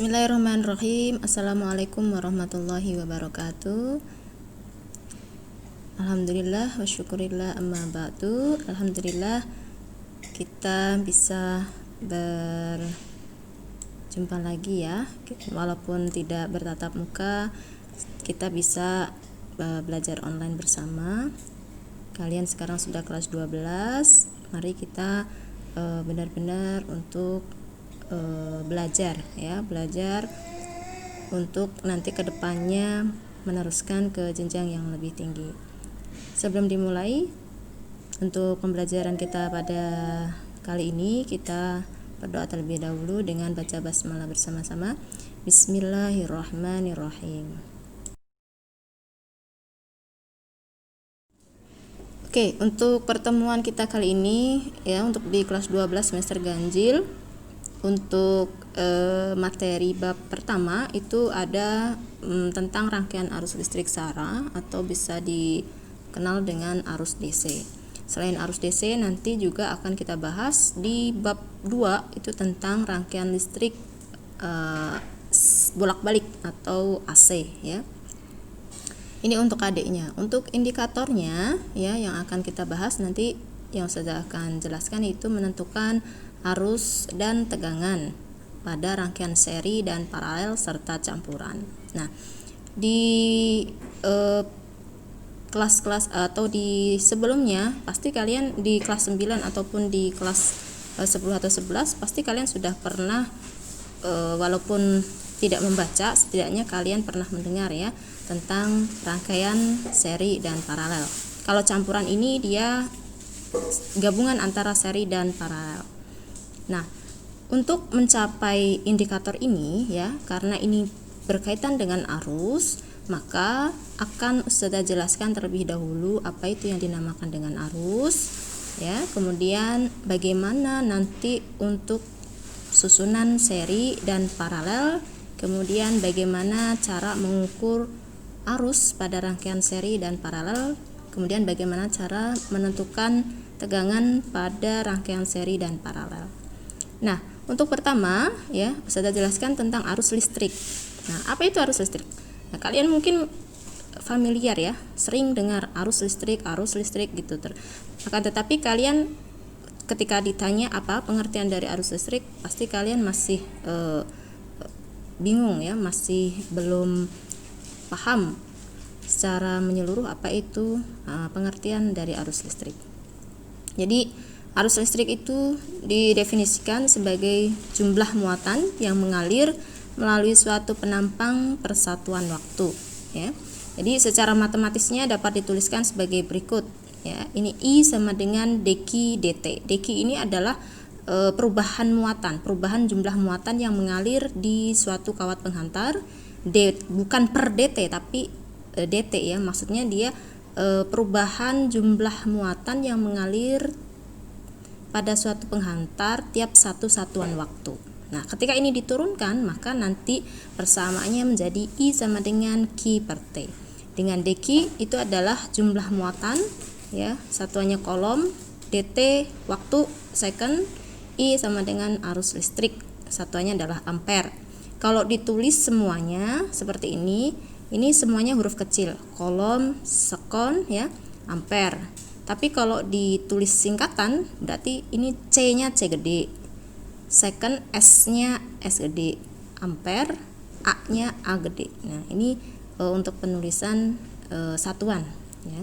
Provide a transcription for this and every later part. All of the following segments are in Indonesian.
Bismillahirrahmanirrahim. Assalamualaikum warahmatullahi wabarakatuh. Alhamdulillah wa syukurillah amma ba'du. Alhamdulillah kita bisa berjumpa lagi ya. Walaupun tidak bertatap muka, kita bisa belajar online bersama. Kalian sekarang sudah kelas 12. Mari kita benar-benar untuk belajar untuk nanti kedepannya meneruskan ke jenjang yang lebih tinggi. Sebelum dimulai untuk pembelajaran kita pada kali ini, kita berdoa terlebih dahulu dengan baca basmalah bersama-sama. Bismillahirrahmanirrahim. Oke, untuk pertemuan kita kali ini ya, untuk di kelas 12 semester ganjil, untuk materi bab pertama itu ada tentang rangkaian arus listrik SARA atau bisa dikenal dengan arus DC. Selain arus DC, nanti juga akan kita bahas di bab 2 itu tentang rangkaian listrik bolak-balik atau AC ya. Ini untuk adiknya. Untuk indikatornya ya yang akan kita bahas nanti, yang saya akan jelaskan itu menentukan arus dan tegangan pada rangkaian seri dan paralel serta campuran. Nah, di kelas-kelas atau di sebelumnya pasti kalian di kelas 9 ataupun di kelas 10 atau 11 pasti kalian sudah pernah walaupun tidak membaca, setidaknya kalian pernah mendengar ya tentang rangkaian seri dan paralel. Kalau campuran ini dia gabungan antara seri dan paralel. Nah, untuk mencapai indikator ini ya, karena ini berkaitan dengan arus, maka akan Ustazah jelaskan terlebih dahulu apa itu yang dinamakan dengan arus ya. Kemudian bagaimana nanti untuk susunan seri dan paralel, kemudian bagaimana cara mengukur arus pada rangkaian seri dan paralel, kemudian bagaimana cara menentukan tegangan pada rangkaian seri dan paralel. Nah, untuk pertama ya, saya jelaskan tentang arus listrik. Nah, apa itu arus listrik? Nah, kalian mungkin familiar ya, sering dengar arus listrik gitu. Akan tetapi kalian ketika ditanya apa pengertian dari arus listrik, pasti kalian masih bingung ya, masih belum paham secara menyeluruh apa itu pengertian dari arus listrik. Jadi arus listrik itu didefinisikan sebagai jumlah muatan yang mengalir melalui suatu penampang persatuan waktu ya. Jadi secara matematisnya dapat dituliskan sebagai berikut ya. Ini I sama dengan dq dt. Dq ini adalah perubahan jumlah muatan yang mengalir di suatu kawat penghantar. Bukan per dt tapi dt ya. Maksudnya dia perubahan jumlah muatan yang mengalir pada suatu penghantar tiap satu satuan waktu. Nah, ketika ini diturunkan, maka nanti persamaannya menjadi I sama dengan Q per T. Dengan dq itu adalah jumlah muatan ya, satuannya kolom, dt waktu second, I sama dengan arus listrik, satuannya adalah ampere. Kalau ditulis semuanya seperti ini semuanya huruf kecil, kolom, second ya, ampere. Tapi kalau ditulis singkatan berarti ini C-nya C gede, second S-nya S gede, ampere A-nya A gede. Nah, ini untuk penulisan satuan ya.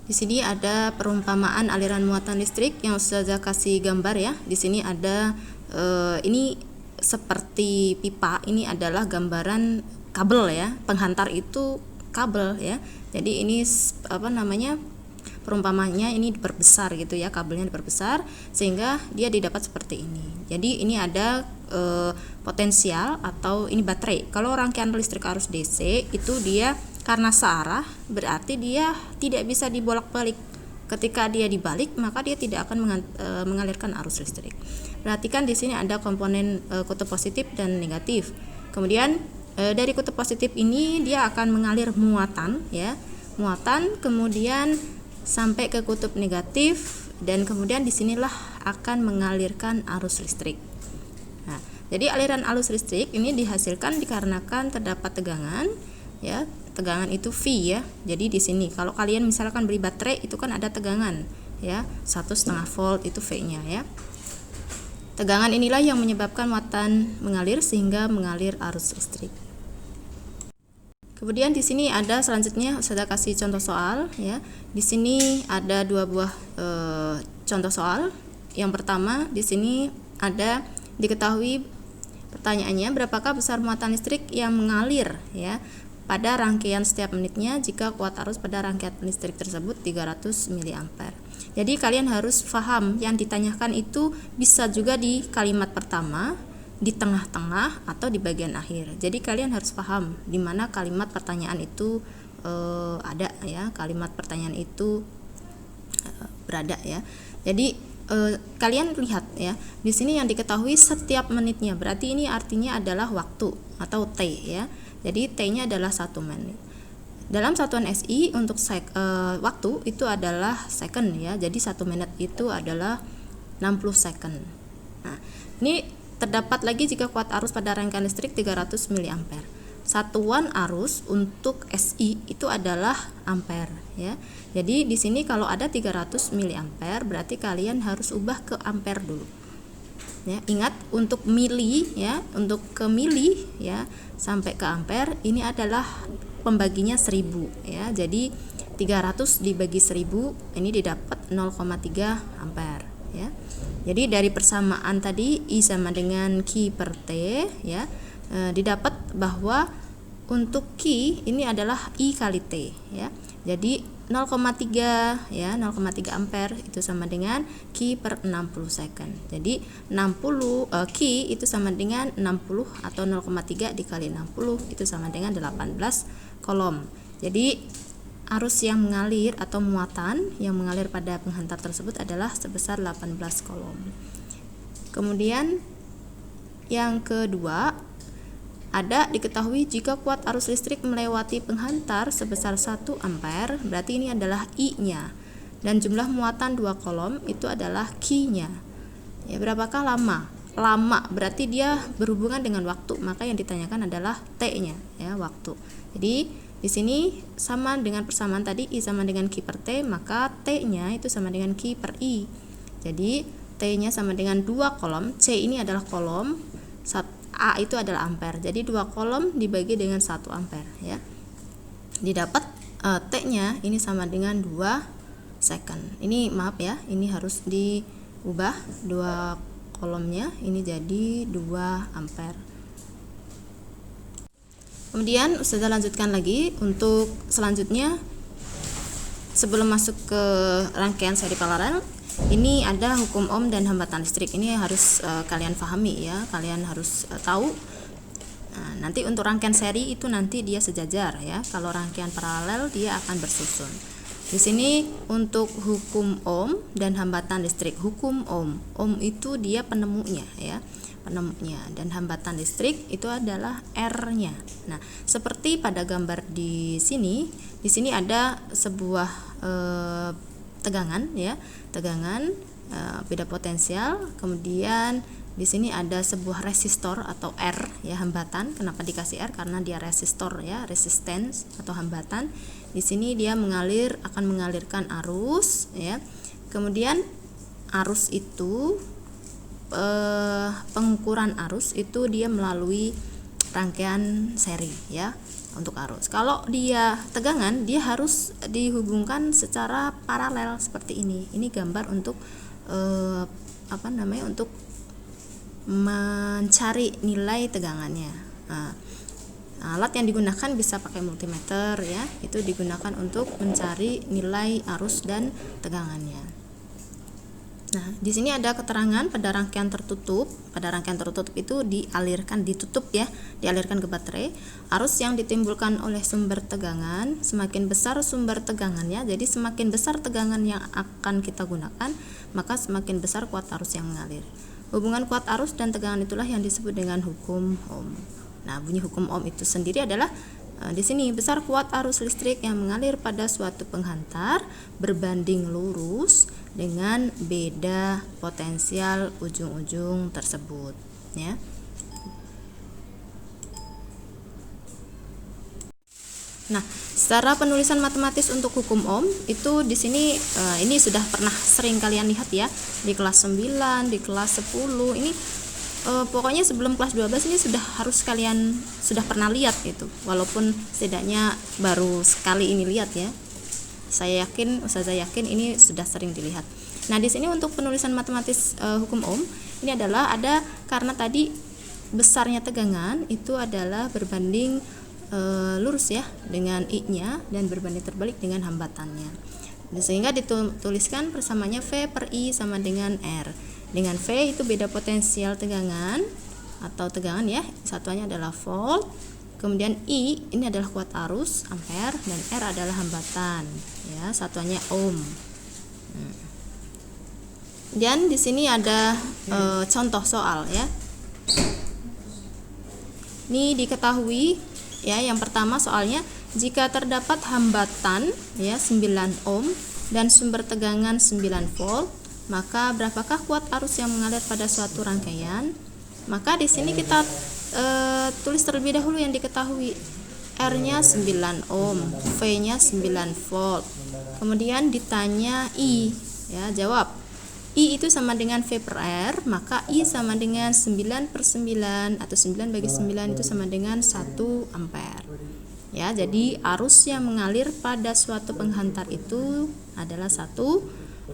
Di sini ada perumpamaan aliran muatan listrik yang saya kasih gambar ya. Di sini ada ini seperti pipa, ini adalah gambaran kabel ya. Penghantar itu kabel ya. Jadi ini perumpamanya ini diperbesar gitu ya, kabelnya diperbesar sehingga dia didapat seperti ini. Jadi ini ada potensial atau ini baterai. Kalau rangkaian listrik arus DC itu dia karena searah, berarti dia tidak bisa dibolak-balik. Ketika dia dibalik, maka dia tidak akan mengalirkan arus listrik. Perhatikan di sini ada komponen kutub positif dan negatif. Kemudian dari kutub positif ini dia akan mengalir muatan ya, kemudian sampai ke kutub negatif dan kemudian disinilah akan mengalirkan arus listrik. Nah, Jadi aliran arus listrik ini dihasilkan dikarenakan terdapat tegangan, ya. Tegangan itu V ya. Jadi di sini kalau kalian misalkan beli baterai itu kan ada tegangan, ya. 1,5 volt itu V-nya ya. Tegangan inilah yang menyebabkan muatan mengalir sehingga mengalir arus listrik. Kemudian di sini ada selanjutnya saya kasih contoh soal ya. Di sini ada dua buah contoh soal. Yang pertama di sini ada diketahui pertanyaannya berapakah besar muatan listrik yang mengalir ya pada rangkaian setiap menitnya jika kuat arus pada rangkaian listrik tersebut 300 mA. Jadi kalian harus paham yang ditanyakan itu bisa juga di kalimat pertama, di tengah-tengah atau di bagian akhir. Jadi kalian harus paham di mana kalimat pertanyaan itu ada ya, kalimat pertanyaan itu berada ya. Jadi kalian lihat ya, di sini yang diketahui setiap menitnya, berarti ini artinya adalah waktu atau T ya. Jadi T-nya adalah 1 menit. Dalam satuan SI untuk waktu itu adalah second ya. Jadi 1 menit itu adalah 60 second. Nah, ini terdapat lagi jika kuat arus pada rangkaian listrik 300 mA. Satuan arus untuk SI itu adalah ampere ya. Jadi di sini kalau ada 300 mA berarti kalian harus ubah ke ampere dulu. Ya, ingat untuk mili ya, untuk ke mili ya sampai ke ampere ini adalah pembaginya 1000 ya. Jadi 300 dibagi 1000 ini didapat 0,3 ampere ya. Jadi dari persamaan tadi I sama dengan Q per T ya, didapat bahwa untuk Q ini adalah I kali T ya. Jadi 0,3 ya, 0,3 ampere itu sama dengan Q per 60 second. Jadi 60 Q itu sama dengan 60 atau 0,3 dikali 60 itu sama dengan 18 kolom. Jadi arus yang mengalir atau muatan yang mengalir pada penghantar tersebut adalah sebesar 18 kolom. Kemudian yang kedua, ada diketahui jika kuat arus listrik melewati penghantar sebesar 1 ampere, berarti ini adalah I-nya. Dan jumlah muatan 2 kolom itu adalah Q-nya. Ya, berapakah lama? Lama berarti dia berhubungan dengan waktu, maka yang ditanyakan adalah T-nya ya, waktu. Jadi di sini sama dengan persamaan tadi I sama dengan Q per T, maka T-nya itu sama dengan Q per I. Jadi T-nya sama dengan 2 kolom, C ini adalah kolom, A itu adalah ampere. Jadi 2 kolom dibagi dengan 1 ampere ya. Didapat T-nya ini sama dengan 2 second. Ini maaf ya, ini harus diubah 2 kolomnya ini jadi 2 ampere. Kemudian Ustazah lanjutkan lagi untuk selanjutnya sebelum masuk ke rangkaian seri paralel. Ini ada hukum ohm dan hambatan listrik. Ini harus kalian pahami ya, kalian harus tahu. Nah, nanti untuk rangkaian seri itu nanti dia sejajar ya. Kalau rangkaian paralel dia akan bersusun. Di sini untuk hukum ohm dan hambatan listrik. Hukum ohm itu dia penemunya ya, penemunya, dan hambatan listrik itu adalah R-nya. Nah, seperti pada gambar di sini ada sebuah tegangan ya, tegangan beda potensial. Kemudian di sini ada sebuah resistor atau R ya, hambatan. Kenapa dikasih R? Karena dia resistor ya, resistance atau hambatan. Di sini dia akan mengalirkan arus ya. Kemudian arus itu pengukuran arus itu dia melalui rangkaian seri ya. Untuk arus, kalau dia tegangan dia harus dihubungkan secara paralel seperti ini. Ini gambar untuk untuk mencari nilai tegangannya. Nah, alat yang digunakan bisa pakai multimeter ya, itu digunakan untuk mencari nilai arus dan tegangannya. Nah, di sini ada keterangan pada rangkaian tertutup. Pada rangkaian tertutup itu dialirkan ke baterai. Arus yang ditimbulkan oleh sumber tegangan, semakin besar sumber tegangannya, jadi semakin besar tegangan yang akan kita gunakan, maka semakin besar kuat arus yang mengalir. Hubungan kuat arus dan tegangan itulah yang disebut dengan hukum ohm. Nah, bunyi hukum ohm itu sendiri adalah di sini besar kuat arus listrik yang mengalir pada suatu penghantar berbanding lurus dengan beda potensial ujung-ujung tersebut ya. Nah, secara penulisan matematis untuk hukum ohm itu di sini ini sudah pernah sering kalian lihat ya di kelas 9, di kelas 10. Ini pokoknya sebelum kelas 12 ini harus kalian sudah pernah lihat gitu. Walaupun setidaknya baru sekali ini lihat ya. Ustazah yakin ini sudah sering dilihat. Nah, di sini untuk penulisan matematis hukum ohm ini adalah ada karena tadi besarnya tegangan itu adalah berbanding lurus ya dengan I-nya dan berbanding terbalik dengan hambatannya. Sehingga dituliskan persamaannya V per I sama dengan R. Dengan V itu beda potensial tegangan atau tegangan ya, satuannya adalah volt. Kemudian I ini adalah kuat arus ampere dan R adalah hambatan ya, satuannya ohm. Dan di sini ada contoh soal ya. Ini diketahui ya, yang pertama soalnya jika terdapat hambatan ya 9 ohm dan sumber tegangan 9 volt, maka berapakah kuat arus yang mengalir pada suatu rangkaian? Maka di sini kita tulis terlebih dahulu yang diketahui. R-nya 9 ohm, V-nya 9 volt. Kemudian ditanya I ya, jawab. I itu sama dengan V per R, maka I sama dengan 9 per 9 atau 9 bagi 9 itu sama dengan 1 ampere. Ya, jadi arus yang mengalir pada suatu penghantar itu adalah 1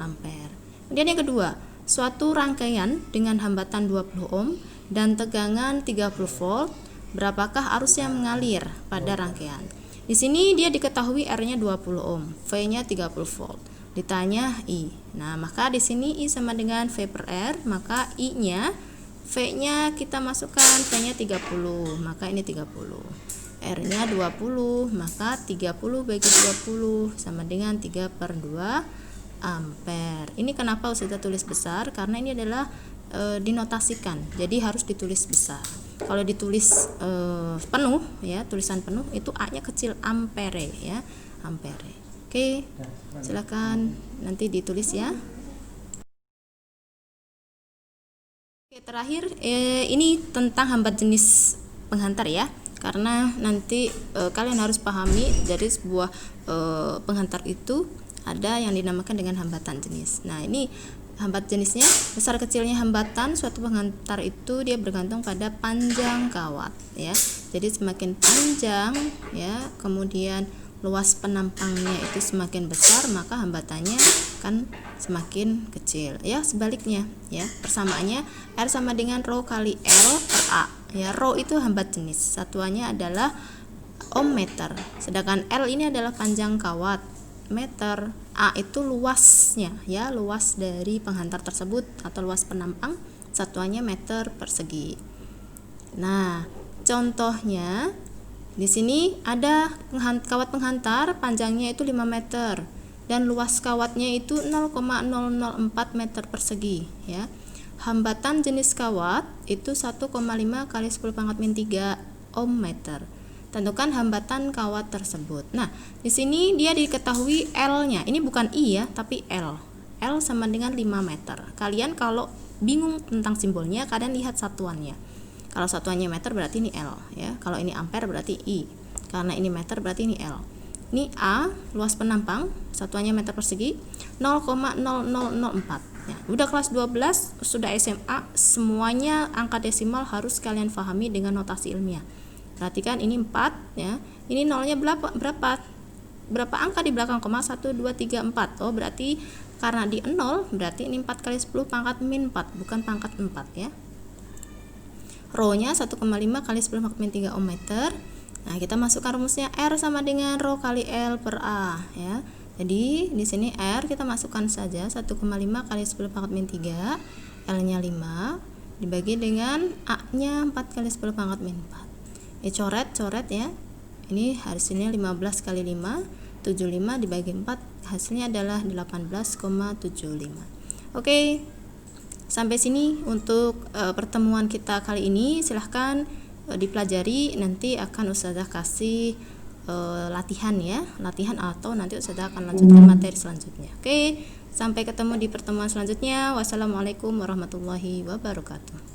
ampere. Kemudian yang kedua, suatu rangkaian dengan hambatan 20 ohm dan tegangan 30 volt, berapakah arus yang mengalir pada rangkaian? Di sini dia diketahui R-nya 20 ohm, V-nya 30 volt. Ditanya I. Nah, maka di sini I sama dengan V per R, maka I-nya, V-nya kita masukkan, V-nya 30, maka ini 30. R-nya 20, maka 30 bagi 20 sama dengan 3 per 2 ampere. Ini kenapa Ustazah tulis besar? Karena ini adalah dinotasikan, jadi harus ditulis besar. Kalau ditulis penuh ya, tulisan penuh itu A-nya kecil, ampere ya, ampere. Oke, silakan nanti ditulis ya. Oke, terakhir ini tentang hambat jenis penghantar ya, karena nanti kalian harus pahami dari sebuah penghantar itu ada yang dinamakan dengan hambatan jenis. Nah, ini hambat jenisnya, besar kecilnya hambatan suatu penghantar itu dia bergantung pada panjang kawat ya. Jadi semakin panjang ya, kemudian luas penampangnya itu semakin besar, maka hambatannya kan semakin kecil ya. Sebaliknya ya, persamaannya R sama dengan rho kali L per A ya. Rho itu hambat jenis, satuannya adalah ohm meter, sedangkan L ini adalah panjang kawat meter, A itu luasnya ya, luas dari penghantar tersebut atau luas penampang, satuannya meter persegi. Nah, contohnya di sini ada kawat penghantar panjangnya itu 5 meter dan luas kawatnya itu 0,004 meter persegi ya. Hambatan jenis kawat itu 1,5 kali 10⁻³ ohm meter. Tentukan hambatan kawat tersebut. Nah, di sini dia diketahui L-nya. Ini bukan I ya, tapi L. L sama dengan 5 meter. Kalian kalau bingung tentang simbolnya, kalian lihat satuannya. Kalau satuannya meter berarti ini L ya. Kalau ini ampere berarti I. Karena ini meter berarti ini L. Ini A, luas penampang, satuannya meter persegi 0,0004. Ya, udah kelas 12, sudah SMA, semuanya angka desimal harus kalian pahami dengan notasi ilmiah. Perhatikan ini 4 ya. Ini nolnya berapa? Berapa angka di belakang koma? 1 2 3 4. Oh, berarti karena di 0 berarti ini 4 kali 10 pangkat min 4, bukan pangkat 4 ya. Rho-nya 1,5 kali 10⁻³ ohm meter. Nah, kita masukkan rumusnya R sama dengan rho kali L per A ya. Jadi di sini R kita masukkan saja 1,5 kali 10⁻³ L-nya 5 dibagi dengan A-nya 4 kali 10⁻⁴. Coret ya. Ini hasilnya 15 kali 5, 75 dibagi 4, hasilnya adalah 18,75. Oke. Sampai sini untuk pertemuan kita kali ini. Silahkan dipelajari, nanti akan Ustazah kasih latihan ya, latihan atau nanti Ustazah akan lanjutkan materi selanjutnya. Oke, sampai ketemu di pertemuan selanjutnya. Wassalamualaikum warahmatullahi wabarakatuh.